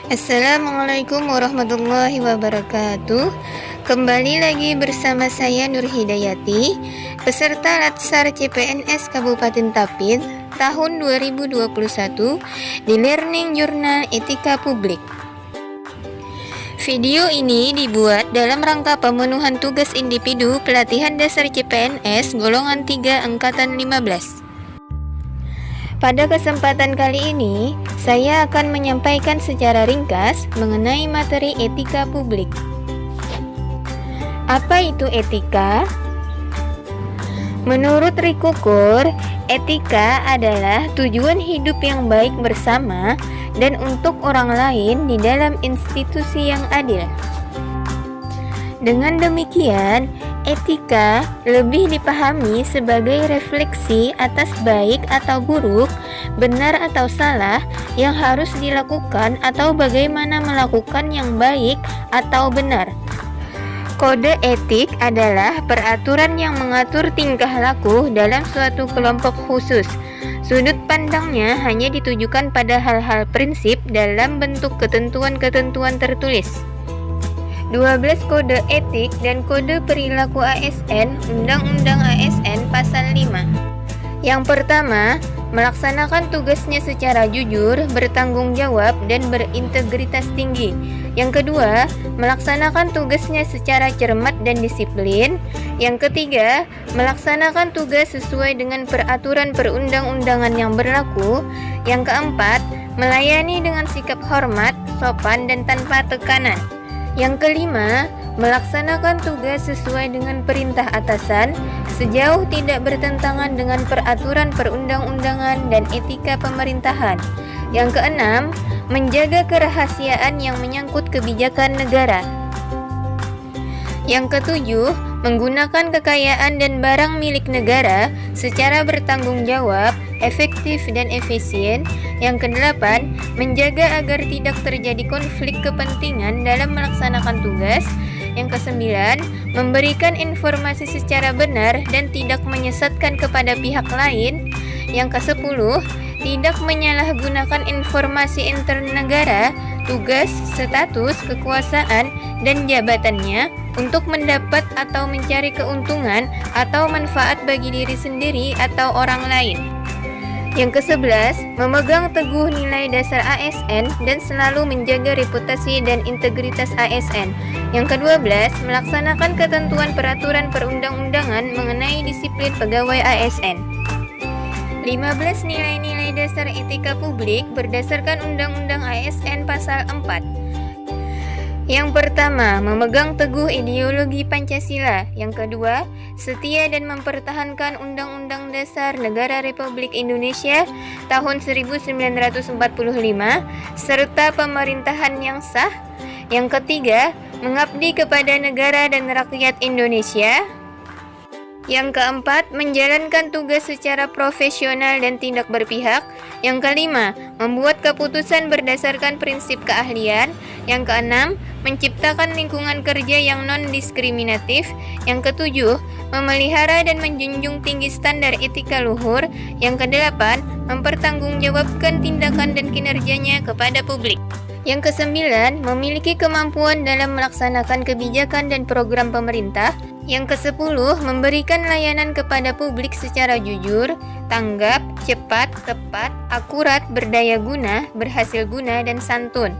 Assalamualaikum warahmatullahi wabarakatuh. Kembali lagi bersama saya Nur Hidayati, peserta Latsar CPNS Kabupaten Tapin tahun 2021 di Learning Journal Etika Publik. Video ini dibuat dalam rangka pemenuhan tugas individu pelatihan dasar CPNS golongan 3 angkatan 15. Pada kesempatan kali ini, saya akan menyampaikan secara ringkas mengenai materi etika publik. Apa itu etika? Menurut Rico Kur, etika adalah tujuan hidup yang baik bersama dan untuk orang lain di dalam institusi yang adil. Dengan demikian, etika lebih dipahami sebagai refleksi atas baik atau buruk, benar atau salah yang harus dilakukan atau bagaimana melakukan yang baik atau benar. Kode etik adalah peraturan yang mengatur tingkah laku dalam suatu kelompok khusus. Sudut pandangnya hanya ditujukan pada hal-hal prinsip dalam bentuk ketentuan-ketentuan tertulis. 12 kode etik dan kode perilaku ASN, Undang-Undang ASN Pasal 5. Yang pertama, melaksanakan tugasnya secara jujur, bertanggung jawab, dan berintegritas tinggi. Yang kedua, melaksanakan tugasnya secara cermat dan disiplin. Yang ketiga, melaksanakan tugas sesuai dengan peraturan perundang-undangan yang berlaku. Yang keempat, melayani dengan sikap hormat, sopan, dan tanpa tekanan. Yang kelima, melaksanakan tugas sesuai dengan perintah atasan sejauh tidak bertentangan dengan peraturan perundang-undangan dan etika pemerintahan. Yang keenam, menjaga kerahasiaan yang menyangkut kebijakan negara. Yang ketujuh, menggunakan kekayaan dan barang milik negara secara bertanggung jawab, efektif dan efisien. Yang kedelapan, menjaga agar tidak terjadi konflik kepentingan dalam melaksanakan tugas. Yang kesembilan, memberikan informasi secara benar dan tidak menyesatkan kepada pihak lain. Yang kesepuluh, tidak menyalahgunakan informasi intern negara, tugas, status, kekuasaan, dan jabatannya untuk mendapat atau mencari keuntungan atau manfaat bagi diri sendiri atau orang lain. Yang ke-11, memegang teguh nilai dasar ASN dan selalu menjaga reputasi dan integritas ASN. Yang ke-12, melaksanakan ketentuan peraturan perundang-undangan mengenai disiplin pegawai ASN. 15 nilai-nilai dasar etika publik berdasarkan Undang-Undang ASN Pasal 4. Yang pertama, memegang teguh ideologi Pancasila. Yang kedua, setia dan mempertahankan Undang-Undang Dasar Negara Republik Indonesia tahun 1945 serta pemerintahan yang sah. Yang ketiga, mengabdi kepada negara dan rakyat Indonesia. Yang keempat, menjalankan tugas secara profesional dan tidak berpihak. Yang kelima, membuat keputusan berdasarkan prinsip keahlian. Yang keenam, menciptakan lingkungan kerja yang non-diskriminatif. Yang ketujuh, memelihara dan menjunjung tinggi standar etika luhur. Yang kedelapan, mempertanggungjawabkan tindakan dan kinerjanya kepada publik. Yang kesembilan, memiliki kemampuan dalam melaksanakan kebijakan dan program pemerintah. Yang ke-10, memberikan layanan kepada publik secara jujur, tanggap, cepat, tepat, akurat, berdaya guna, berhasil guna, dan santun.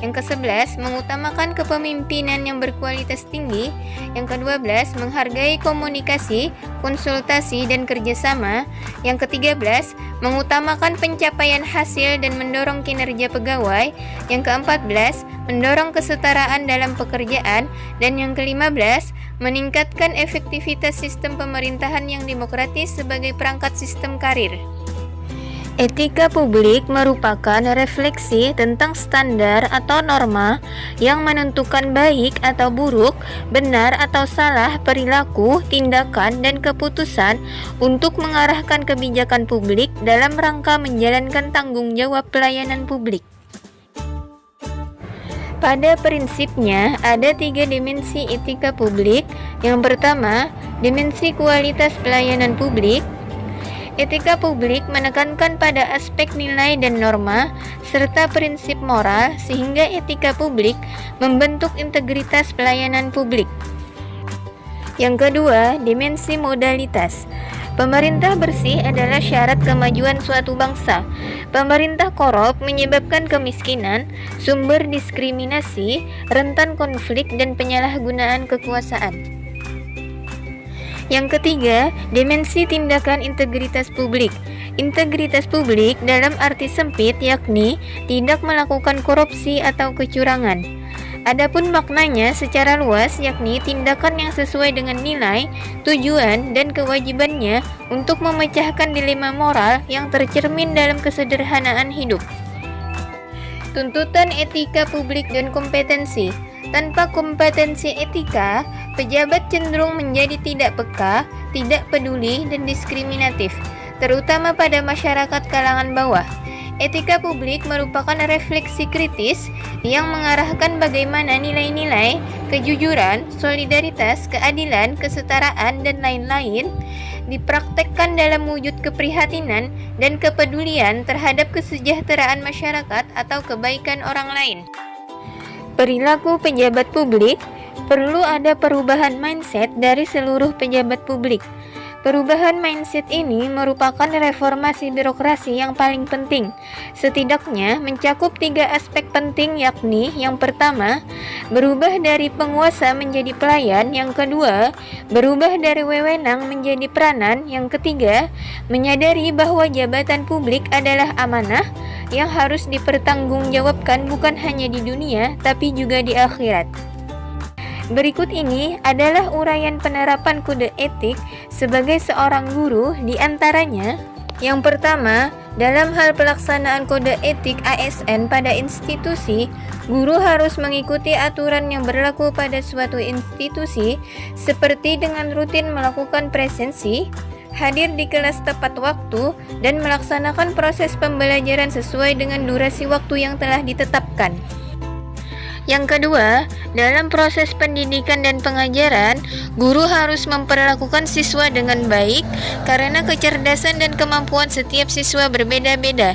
Yang ke-11, mengutamakan kepemimpinan yang berkualitas tinggi. Yang ke-12, menghargai komunikasi, konsultasi, dan kerjasama. Yang ke-13, mengutamakan pencapaian hasil dan mendorong kinerja pegawai. Yang ke-14, mendorong kesetaraan dalam pekerjaan. Dan yang ke-15, meningkatkan efektivitas sistem pemerintahan yang demokratis sebagai perangkat sistem karir. Etika publik merupakan refleksi tentang standar atau norma yang menentukan baik atau buruk, benar atau salah perilaku, tindakan, dan keputusan untuk mengarahkan kebijakan publik dalam rangka menjalankan tanggung jawab pelayanan publik. Pada prinsipnya, ada 3 dimensi etika publik. Yang pertama, dimensi kualitas pelayanan publik. Etika publik menekankan pada aspek nilai dan norma, serta prinsip moral, sehingga etika publik membentuk integritas pelayanan publik. Yang kedua, dimensi modalitas. Pemerintah bersih adalah syarat kemajuan suatu bangsa. Pemerintah korup menyebabkan kemiskinan, sumber diskriminasi, rentan konflik, dan penyalahgunaan kekuasaan. Yang ketiga, dimensi tindakan integritas publik. Integritas publik dalam arti sempit yakni tidak melakukan korupsi atau kecurangan. Adapun maknanya secara luas yakni tindakan yang sesuai dengan nilai, tujuan, dan kewajibannya untuk memecahkan dilema moral yang tercermin dalam kesederhanaan hidup. Tuntutan etika publik dan kompetensi. Tanpa kompetensi etika, pejabat cenderung menjadi tidak peka, tidak peduli, dan diskriminatif, terutama pada masyarakat kalangan bawah. Etika publik merupakan refleksi kritis yang mengarahkan bagaimana nilai-nilai, kejujuran, solidaritas, keadilan, kesetaraan, dan lain-lain dipraktekkan dalam wujud keprihatinan dan kepedulian terhadap kesejahteraan masyarakat atau kebaikan orang lain. Perilaku pejabat publik. Perlu ada perubahan mindset dari seluruh pejabat publik. Perubahan mindset ini merupakan reformasi birokrasi yang paling penting. Setidaknya mencakup 3 aspek penting, yakni yang pertama, berubah dari penguasa menjadi pelayan. Yang kedua, berubah dari wewenang menjadi peranan. Yang ketiga, menyadari bahwa jabatan publik adalah amanah yang harus dipertanggungjawabkan bukan hanya di dunia, tapi juga di akhirat. Berikut ini adalah uraian penerapan kode etik sebagai seorang guru, di antaranya. Yang pertama, dalam hal pelaksanaan kode etik ASN pada institusi, guru harus mengikuti aturan yang berlaku pada suatu institusi, seperti dengan rutin melakukan presensi, hadir di kelas tepat waktu, dan melaksanakan proses pembelajaran sesuai dengan durasi waktu yang telah ditetapkan. Yang kedua, dalam proses pendidikan dan pengajaran, guru harus memperlakukan siswa dengan baik karena kecerdasan dan kemampuan setiap siswa berbeda-beda.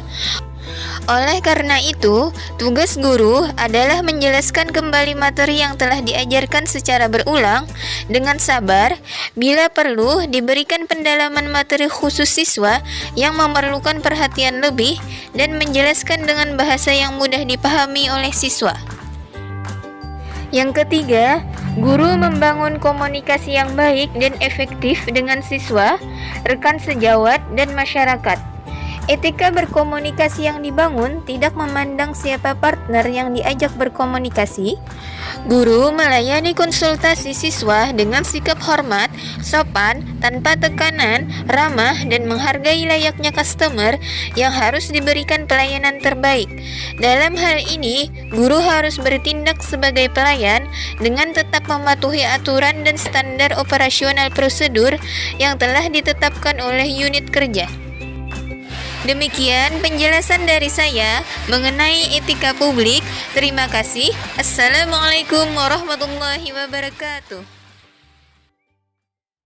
Oleh karena itu, tugas guru adalah menjelaskan kembali materi yang telah diajarkan secara berulang dengan sabar, bila perlu diberikan pendalaman materi khusus siswa yang memerlukan perhatian lebih, dan menjelaskan dengan bahasa yang mudah dipahami oleh siswa. Yang ketiga, guru membangun komunikasi yang baik dan efektif dengan siswa, rekan sejawat, dan masyarakat. Etika berkomunikasi yang dibangun tidak memandang siapa partner yang diajak berkomunikasi. Guru melayani konsultasi siswa dengan sikap hormat, sopan, tanpa tekanan, ramah, dan menghargai layaknya customer yang harus diberikan pelayanan terbaik. Dalam hal ini, guru harus bertindak sebagai pelayan dengan tetap mematuhi aturan dan standar operasional prosedur yang telah ditetapkan oleh unit kerja. Demikian penjelasan dari saya mengenai etika publik. Terima kasih. Assalamualaikum warahmatullahi wabarakatuh.